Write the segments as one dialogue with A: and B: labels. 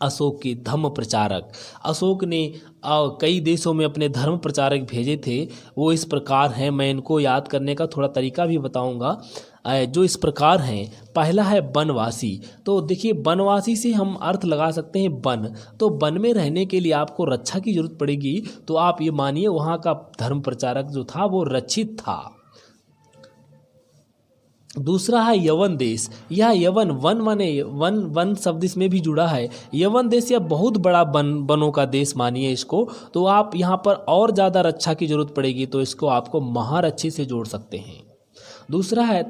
A: अशोक के धर्म प्रचारक। अशोक ने कई देशों में अपने धर्म प्रचारक भेजे थे। वो इस प्रकार हैं, मैं इनको याद करने का थोड़ा तरीका भी बताऊंगा, जो इस प्रकार हैं। पहला है बनवासी। तो देखिए, बनवासी से हम अर्थ लगा सकते हैं वन। तो वन में रहने के लिए आपको रक्षा की जरूरत पड़ेगी, तो आप ये मानिए वहाँ का धर्म प्रचारक जो था वो रक्षित था। दूसरा है यवन देश। यह यवन, वन माने वन, वन शब्द इसमें भी जुड़ा है। यवन देश यह बहुत बड़ा वनों का देश मानिए इसको। तो आप यहाँ पर और ज़्यादा रक्षा की जरूरत पड़ेगी, तो इसको आपको महारक्षी से जोड़ सकते हैं।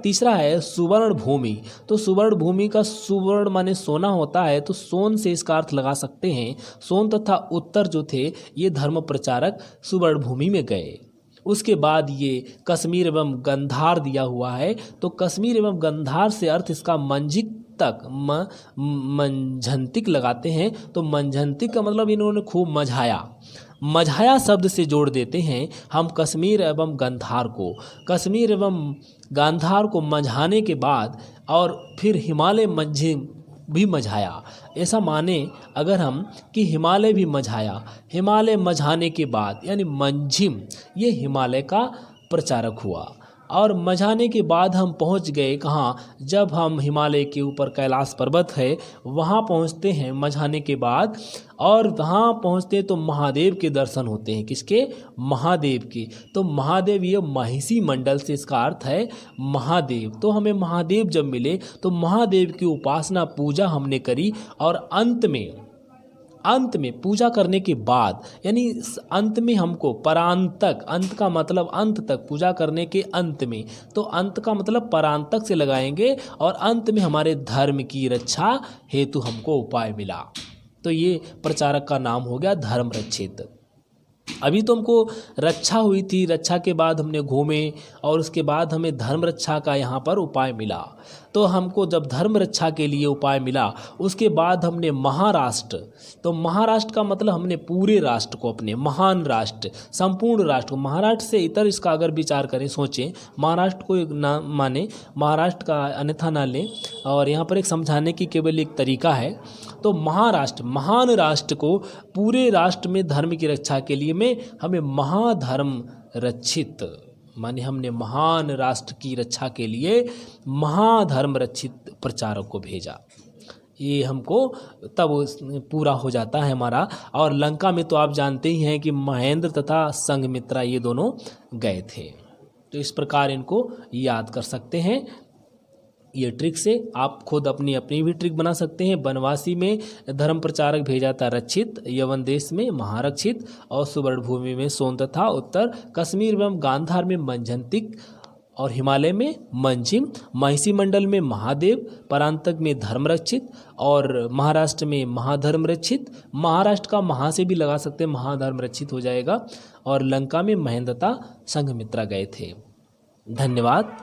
A: तीसरा है सुवर्ण भूमि। तो सुवर्ण भूमि का सुवर्ण माने सोना होता है, तो सोन से इसका अर्थ लगा सकते हैं। सोन तथा उत्तर जो थे ये धर्म प्रचारक सुवर्ण भूमि में गए। उसके बाद ये कश्मीर एवं गंधार दिया हुआ है। तो कश्मीर एवं गंधार से अर्थ इसका मंझिक तक मंझंतिक लगाते हैं। तो मंझंतिक का मतलब इन्होंने खूब मझाया। मझाया शब्द से जोड़ देते हैं हम कश्मीर एवं गंधार को। कश्मीर एवं गांधार को मझाने के बाद और फिर हिमालय मंझिम भी मझाया, ऐसा माने अगर हम कि हिमालय भी मझाया। हिमालय मझाने के बाद यानी मंझिम, ये हिमालय का प्रचारक हुआ। और मझाने के बाद हम पहुंच गए कहाँ, जब हम हिमालय के ऊपर कैलाश पर्वत है वहाँ पहुँचते हैं मझाने के बाद। और वहाँ पहुँचते तो महादेव के दर्शन होते हैं। किसके? महादेव के। तो महादेव ये महिषी मंडल से इसका अर्थ है महादेव। तो हमें महादेव जब मिले तो महादेव की उपासना पूजा हमने करी। और अंत में पूजा करने के बाद यानी अंत में हमको परांतक, अंत का मतलब अंत तक, पूजा करने के अंत में, तो अंत का मतलब परांतक से लगाएंगे। और अंत में हमारे धर्म की रक्षा हेतु हमको उपाय मिला। तो ये प्रचारक का नाम हो गया धर्म रक्षित। अभी तो हमको रक्षा हुई थी, रक्षा के बाद हमने घूमे और उसके बाद हमें धर्म रक्षा का यहाँ पर उपाय मिला। तो हमको जब धर्म रक्षा के लिए उपाय मिला उसके बाद हमने महाराष्ट्र, तो महाराष्ट्र का मतलब हमने पूरे राष्ट्र को, अपने महान राष्ट्र, संपूर्ण राष्ट्र को, महाराष्ट्र से इतर इसका अगर विचार करें, सोचें, महाराष्ट्र को एक ना माने, महाराष्ट्र का अन्यथा ना लें। और यहाँ पर एक समझाने की केवल एक तरीका है। तो महाराष्ट्र, महान राष्ट्र को पूरे राष्ट्र में धर्म की रक्षा के लिए हमें महाधर्म रक्षित, माने हमने महान राष्ट्र की रक्षा के लिए महाधर्म रक्षित प्रचारक को भेजा। ये हमको तब पूरा हो जाता है हमारा। और लंका में तो आप जानते ही हैं कि महेंद्र तथा संघमित्रा ये दोनों गए थे। तो इस प्रकार इनको याद कर सकते हैं। ये ट्रिक से आप खुद अपनी भी ट्रिक बना सकते हैं। बनवासी में धर्म प्रचारक भेजा था रक्षित, यवन देश में महारक्षित, और सुवर्ण भूमि में सोन तथा उत्तर, कश्मीर एवं गांधार में मंझंतिक, और हिमालय में मंझिम, महिषी मंडल में महादेव, परांतक में धर्म रक्षित, और महाराष्ट्र में महाधर्म रक्षित। महाराष्ट्र का महा से भी लगा सकते हैं, महाधर्म रक्षित हो जाएगा। और लंका में महेंद्र तथा संघमित्रा गए थे। धन्यवाद।